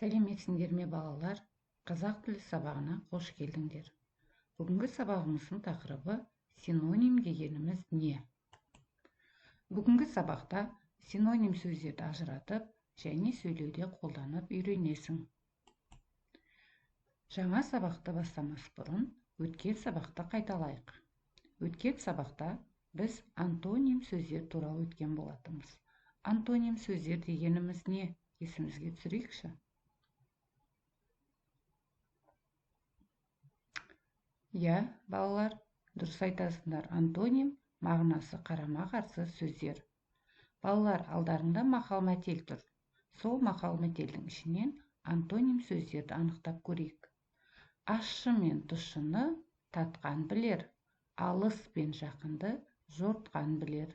Сәлеметсіңдер ме балалар? Қазақ тілі сабағына қош келдіңдер. Бүгінгі сабағымыздың тақырыбы синоним дегеніміз не? Бүгінгі сабақта синоним сөздерді ажыратып және сөйлеуде қолданып үйренесің. Жаңа сабақты бастамас бұрын өткен сабақты қайталайық. Өткен сабақта біз антоним сөздер туралы өткен болатынбыз. Антоним сөздер дегеніміз не? Есімізге түсірейікші. Балалар, дұрыс айтасыңдар. Антоним мағынасы қарама-қарсы сөздер. Балалар, алдарында мақал-мәтел тұр. Сол мақал-мәтелдің ішінен антоним сөздерді анықтап көрейік. Ащы мен тұщыны татқан білер, алыс пен жақынды жортқан білер.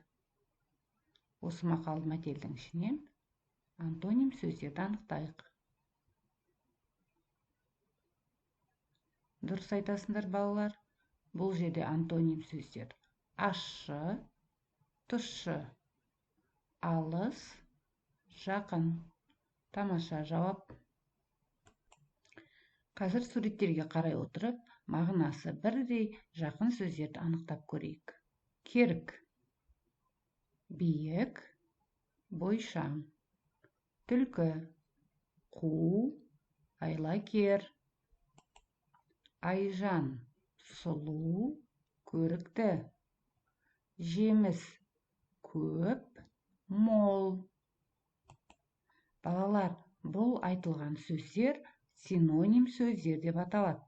Осы мақал-мәтелдің ішінен антоним сөздерді анықтайық. Дұрыс айтасыңдар балалар. Бұл жерде антоним сөздер ащы, тұщы, алыс, жақын. Тамаша жауап. Қазір суреттерге қарай отырып, мағынасы бірдей жақын сөздерді анықтап көрейік. Керік, биік, бойшаң. Түлкі, қу, айлакер. Айжан, сұлу, көрікті. Жеміс, көп, мол. Балалар, бұл айтылған сөздер синоним сөздер деп аталады.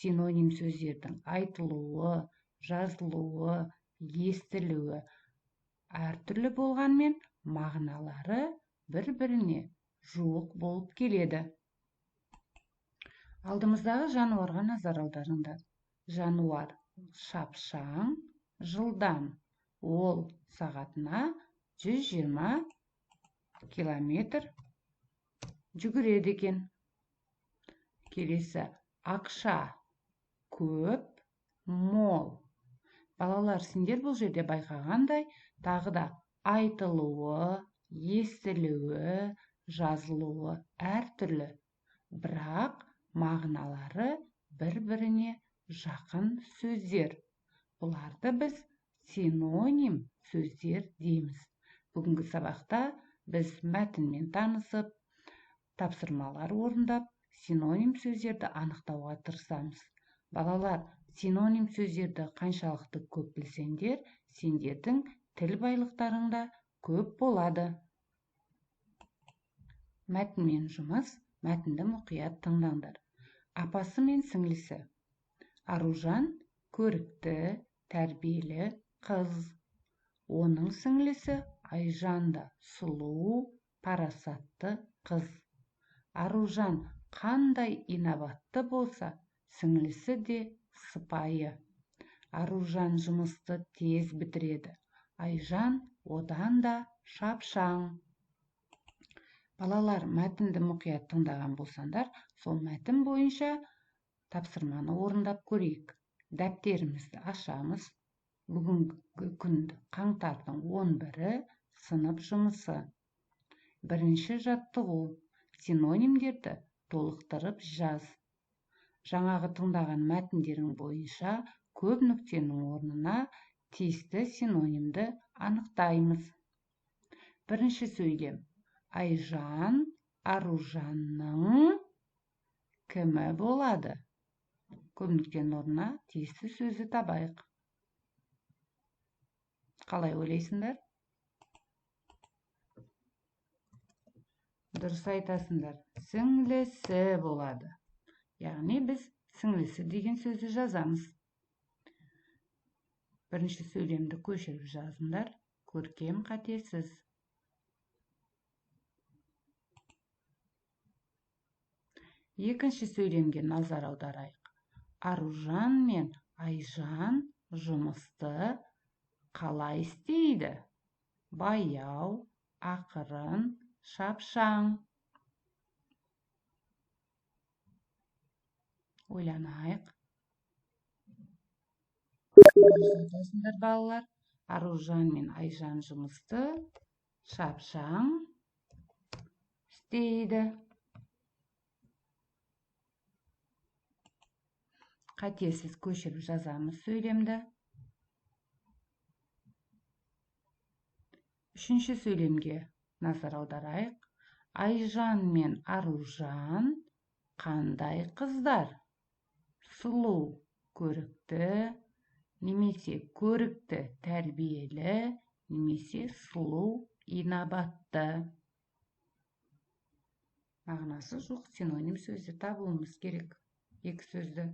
Синоним сөздердің айтылуы, жазылуы, естілуі әртүрлі болғанмен, мағыналары бір-біріне жуық болып келеді. Алдымыздағы жануарға назар аударыңдар. Жануар шапшаң, жылдам. Ол сағатына 120 километр жүгіреді екен. Келесі, ақша көп, мол. Балалар, сендер бұл жерде байқағандай, тағы да айтылуы, естілуі, жазылуы әртүрлі. Бірақ мағыналары бір-біріне жақын сөздер. Бұларды біз синоним сөздер дейміз. Бүгінгі сабақта біз мәтінмен танысып, тапсырмалар орындап, синоним сөздерді анықтауға тырысамыз. Балалар, синоним сөздерді қаншалықты көп білсеңдер, сендердің тіл байлықтарыңда көп болады. Мәтінмен жұмыс, мәтінді мұқият тыңдаңдар. Апасы мен сіңлісі. Аружан көрікті, тәрбиелі қыз. Оның сіңлісі Айжан да сұлу, парасатты қыз. Аружан қандай инабатты болса, сіңлісі де сыпайы. Аружан жұмысты тез бітіреді. Айжан одан да шапшаң. Балалар, мәтінді мұқият тыңдаған болсаңдар, сол мәтін бойынша тапсырманы орындап көрейік. Дәптерімізді ашамыз. Бүгінгі күнді қаңтардың 11-і сынып жұмысы. Бірінші жаттығу. Синонимдерді толықтырып жаз. Жаңағы тыңдаған мәтіндерің бойынша көп нүктенің орнына тиісті синонимді анықтаймыз. Бірінші сөйлем. Айжан Аружанның кімі болады? Көп нүктенің орнына тиісті сөзді табайық. Қалай ойлайсыңдар? Дұрыс айтасыңдар. Сіңлісі болады. Яғни біз сіңлісі деген сөзді жазамыз. Бірінші сөйлемді көшіріп жазыңдар. Көркем қатесіз. Екінші сөйлемге назар аударайық. Аружан мен Айжан жұмысты қалай істейді? Баяу, ақырын, шапшаң. Ойланайық. Айтасыңдар балалар. Аружан мен Айжан жұмысты шапшаң істейді. Қатесіз көшіріп жазамыз сөйлемді. Үшінші сөйлемге назар аударайық. Айжан мен Аружан қандай қыздар? Сұлу, көрікті, немесе көрікті, тәрбиелі, немесе сұлу, инабатты. Мағынасы жоқ синоним сөзді табуымыз керек. Екі сөзді.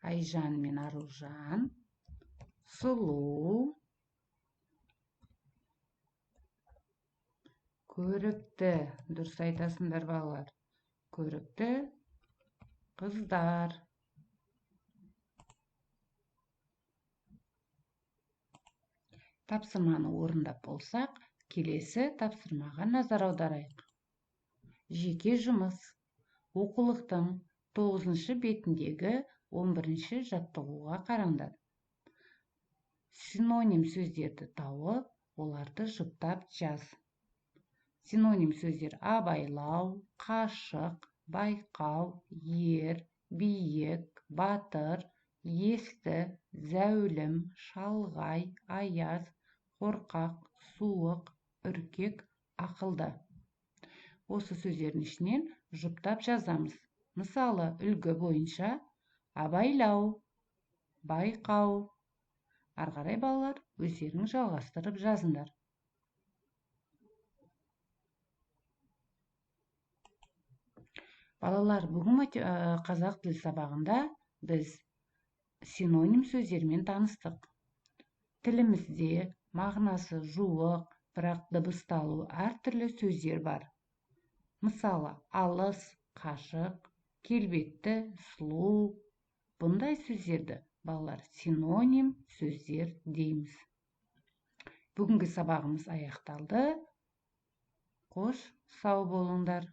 Айжан мен Аружан сұлу, көрікті, дұрыс айтасыңдар балалар, көрікті қыздар. Тапсырманы орындап болсақ, келесі тапсырмаға назар аударайық. Жеке жұмыс. Оқулықтың 9-шы бетіндегі 11-ші жаттығуға қараңдар. Синоним сөздерді тауып, оларды жұптап жаз. Синоним сөздер абайлау, қашық, байқау, ер, биік, батыр, есті, зәулім, шалғай, аяз, қорқақ, суық, үркек, ақылды. Осы сөздердің ішінен жұптап жазамыз. Мысалы, үлгі бойынша абайлау, байқау. Арғарай балалар, өздерің жалғастырып жазыңдар. Балалар, бүгін қазақ тіл сабағында біз синоним сөздермен таныстық. Тілімізде мағынасы жуық, бірақ дыбысталуы әртүрлі сөздер бар. Мысалы, алыс, қашық, келбетті, сұлу. Бұндай сөздерді балалар синоним сөздер дейміз. Бүгінгі сабағымыз аяқталды. Қош, сау болыңдар.